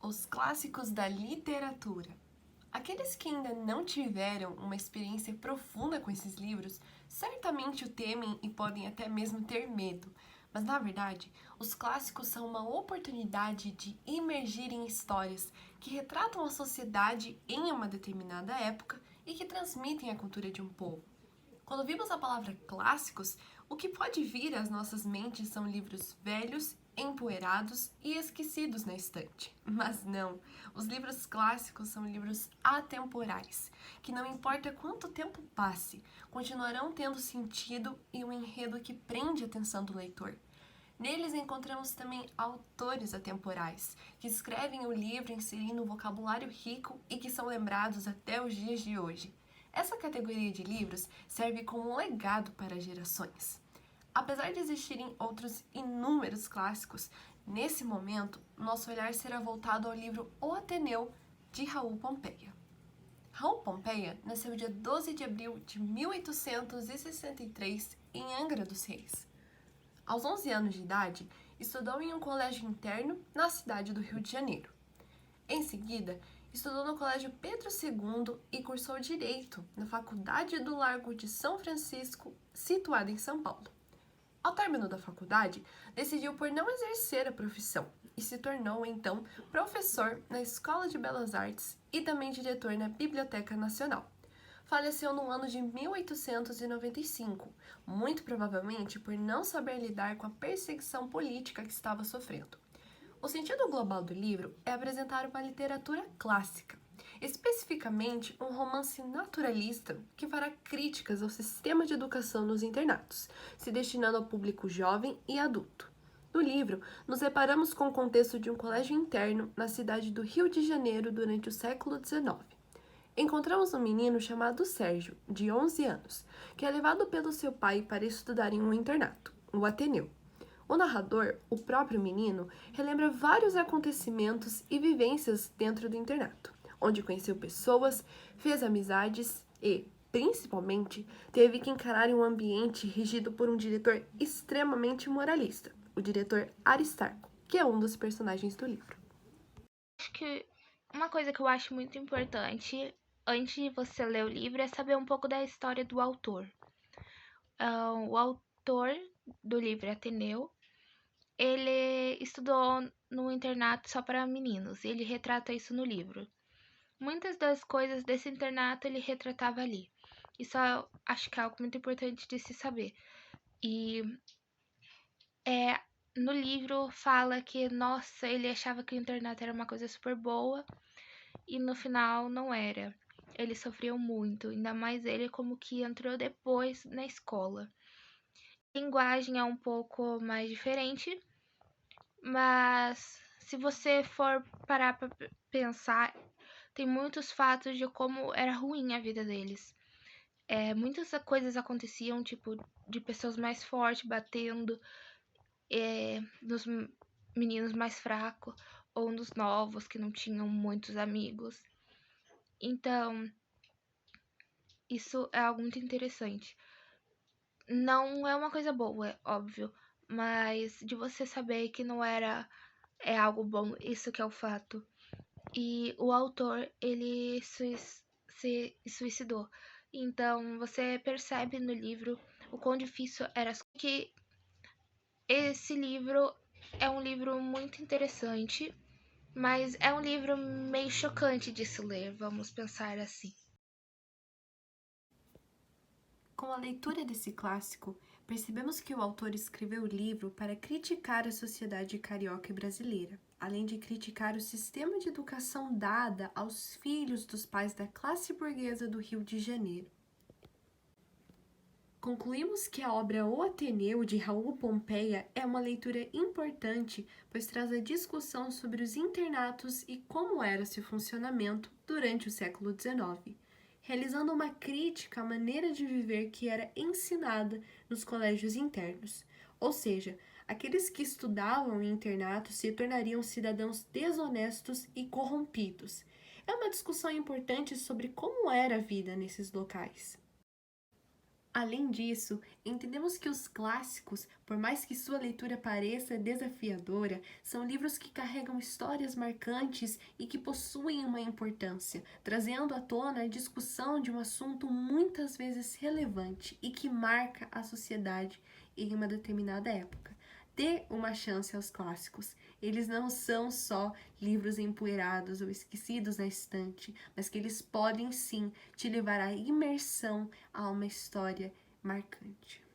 os clássicos da literatura. Aqueles que ainda não tiveram uma experiência profunda com esses livros certamente o temem e podem até mesmo ter medo, mas na verdade, os clássicos são uma oportunidade de imergir em histórias que retratam a sociedade em uma determinada época e que transmitem a cultura de um povo. Quando vimos a palavra clássicos, o que pode vir às nossas mentes são livros velhos, empoeirados e esquecidos na estante. Mas não, os livros clássicos são livros atemporais, que não importa quanto tempo passe, continuarão tendo sentido e um enredo que prende a atenção do leitor. Neles encontramos também autores atemporais, que escrevem o livro inserindo um vocabulário rico e que são lembrados até os dias de hoje. Essa categoria de livros serve como um legado para gerações. Apesar de existirem outros inúmeros clássicos, nesse momento, nosso olhar será voltado ao livro O Ateneu, de Raul Pompeia. Raul Pompeia nasceu dia 12 de abril de 1863 em Angra dos Reis. Aos 11 anos de idade, estudou em um colégio interno na cidade do Rio de Janeiro. Em seguida, estudou no Colégio Pedro II e cursou Direito na Faculdade do Largo de São Francisco, situada em São Paulo. Ao término da faculdade, decidiu por não exercer a profissão e se tornou, então, professor na Escola de Belas Artes e também diretor na Biblioteca Nacional. Faleceu no ano de 1895, muito provavelmente por não saber lidar com a perseguição política que estava sofrendo. O sentido global do livro é apresentar uma literatura clássica, especificamente um romance naturalista que fará críticas ao sistema de educação nos internatos, se destinando ao público jovem e adulto. No livro, nos deparamos com o contexto de um colégio interno na cidade do Rio de Janeiro durante o século XIX. Encontramos um menino chamado Sérgio, de 11 anos, que é levado pelo seu pai para estudar em um internato, o Ateneu. O narrador, o próprio menino, relembra vários acontecimentos e vivências dentro do internato, onde conheceu pessoas, fez amizades e, principalmente, teve que encarar um ambiente regido por um diretor extremamente moralista, o diretor Aristarco, que é um dos personagens do livro. Acho que uma coisa que eu acho muito importante antes de você ler o livro é saber um pouco da história do autor. O autor do livro Ateneu, ele estudou num internato só para meninos, e ele retrata isso no livro. Muitas das coisas desse internato ele retratava ali. Isso eu acho que é algo muito importante de se saber. E no livro fala que, nossa, ele achava que o internato era uma coisa super boa e no final não era. Ele sofreu muito, ainda mais ele como que entrou depois na escola. A linguagem é um pouco mais diferente, mas se você for parar para pensar, tem muitos fatos de como era ruim a vida deles. Muitas coisas aconteciam, tipo, de pessoas mais fortes batendo nos meninos mais fracos ou nos novos que não tinham muitos amigos. Então, isso é algo muito interessante. Não é uma coisa boa, é óbvio, mas de você saber que não era algo bom, isso que é o fato. E o autor, ele se suicidou. Então, você percebe no livro o quão difícil era. Que esse livro é um livro muito interessante, mas é um livro meio chocante de se ler, vamos pensar assim. Com a leitura desse clássico, percebemos que o autor escreveu o livro para criticar a sociedade carioca e brasileira, além de criticar o sistema de educação dada aos filhos dos pais da classe burguesa do Rio de Janeiro. Concluímos que a obra O Ateneu, de Raul Pompeia, é uma leitura importante, pois traz a discussão sobre os internatos e como era seu funcionamento durante o século XIX, realizando uma crítica à maneira de viver que era ensinada nos colégios internos, ou seja, aqueles que estudavam em internatos se tornariam cidadãos desonestos e corrompidos. É uma discussão importante sobre como era a vida nesses locais. Além disso, entendemos que os clássicos, por mais que sua leitura pareça desafiadora, são livros que carregam histórias marcantes e que possuem uma importância, trazendo à tona a discussão de um assunto muitas vezes relevante e que marca a sociedade em uma determinada época. Dê uma chance aos clássicos. Eles não são só livros empoeirados ou esquecidos na estante, mas que eles podem sim te levar à imersão a uma história marcante.